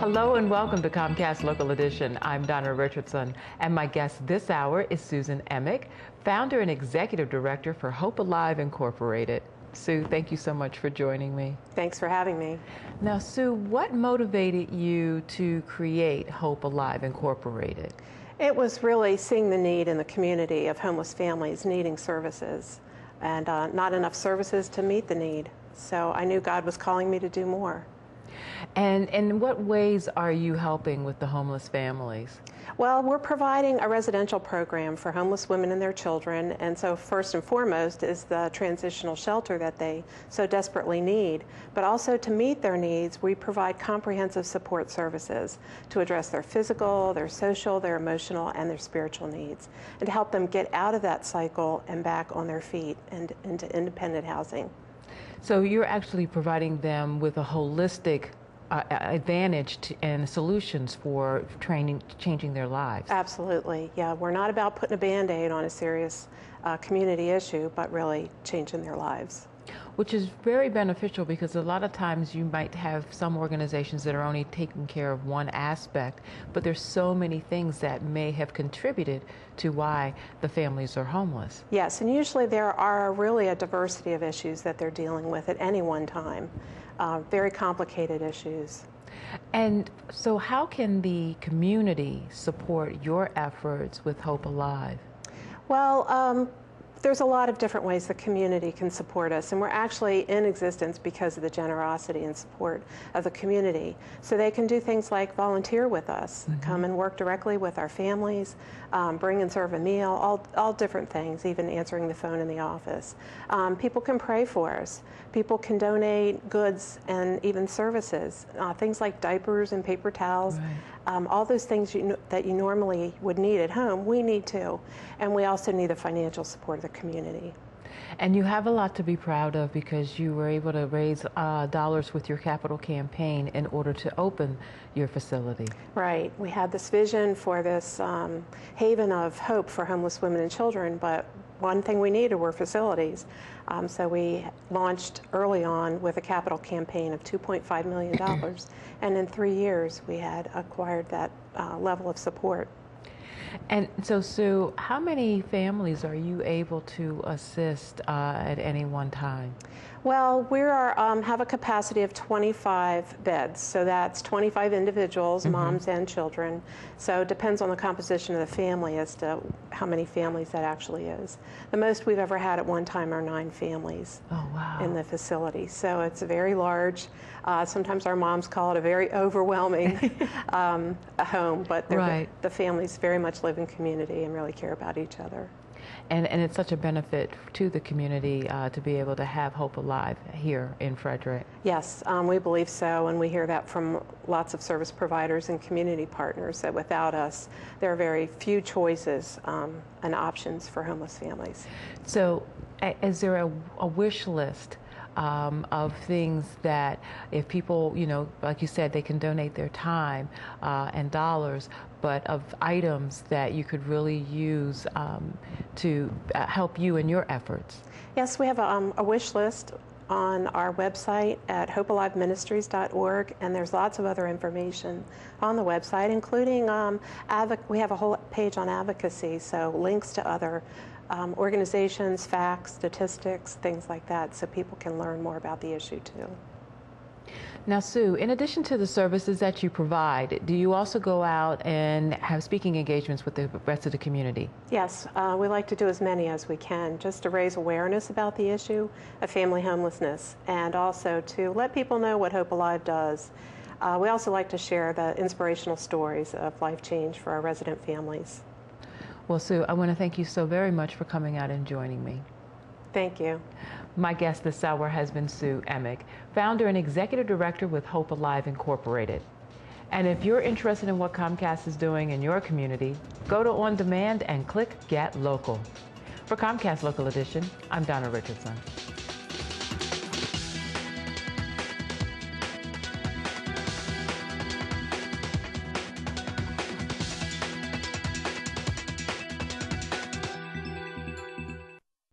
Hello and welcome to Comcast Local Edition. I'm Donna Richardson, and my guest this hour is Susan Emick, founder and executive director for Hope Alive Incorporated. Sue, thank you so much for joining me. Thanks for having me. Now, Sue, what motivated you to create Hope Alive Incorporated? It was really seeing the need in the community of homeless families needing services and not enough services to meet the need. So I knew God was calling me to do more. And in what ways are you helping with the homeless families? Well, we're providing a residential program for homeless women and their children, and so first and foremost is the transitional shelter that they so desperately need. But also to meet their needs, we provide comprehensive support services to address their physical, their social, their emotional, and their spiritual needs, and to help them get out of that cycle and back on their feet and into independent housing. So you're actually providing them with a holistic advantage and solutions for changing their lives. Absolutely, yeah. We're not about putting a Band-Aid on a serious community issue, but really changing their lives. Which is very beneficial because a lot of times you might have some organizations that are only taking care of one aspect, but there's so many things that may have contributed to why the families are homeless. Yes, and usually there are really a diversity of issues that they're dealing with at any one time. Very complicated issues. And so how can the community support your efforts with Hope Alive? Well, there's a lot of different ways the community can support us, and we're actually in existence because of the generosity and support of the community. So they can do things like volunteer with us, come and work directly with our families, bring and serve a meal, all different things, even answering the phone in the office. People can pray for us. People can donate goods and even services, things like diapers and paper towels. Right. All those things that you normally would need at home, we need too. And we also need the financial support of the community. And you have a lot to be proud of because you were able to raise dollars with your capital campaign in order to open your facility. Right. We had this vision for this haven of hope for homeless women and children, but one thing we needed were facilities. So we launched early on with a capital campaign of $2.5 million, and in 3 years we had acquired that level of support. And so, Sue, how many families are you able to assist at any one time? Well, we have a capacity of 25 beds, so that's 25 individuals, moms and children. So it depends on the composition of the family as to how many families that actually is. The most we've ever had at one time are 9 families in the facility. So it's very large. Sometimes our moms call it a very overwhelming home, but the families very much live in community and really care about each other. And it's such a benefit to the community to be able to have Hope Alive here in Frederick. Yes, we believe so, and we hear that from lots of service providers and community partners, that without us, there are very few choices and options for homeless families. So is there a wish list of things that if people, like you said, they can donate their time and dollars, but of items that you could really use to help you in your efforts? Yes, we have a wish list on our website at hopealiveministries.org, and there's lots of other information on the website, including we have a whole page on advocacy, so links to other organizations, facts, statistics, things like that, so people can learn more about the issue too. Now, Sue, in addition to the services that you provide, do you also go out and have speaking engagements with the rest of the community? Yes, we like to do as many as we can, just to raise awareness about the issue of family homelessness, and also to let people know what Hope Alive does. We also like to share the inspirational stories of life change for our resident families. Well, Sue, I want to thank you so very much for coming out and joining me. Thank you. My guest this hour has been Sue Emick, founder and executive director with Hope Alive Incorporated. And if you're interested in what Comcast is doing in your community, go to On Demand and click Get Local. For Comcast Local Edition, I'm Donna Richardson.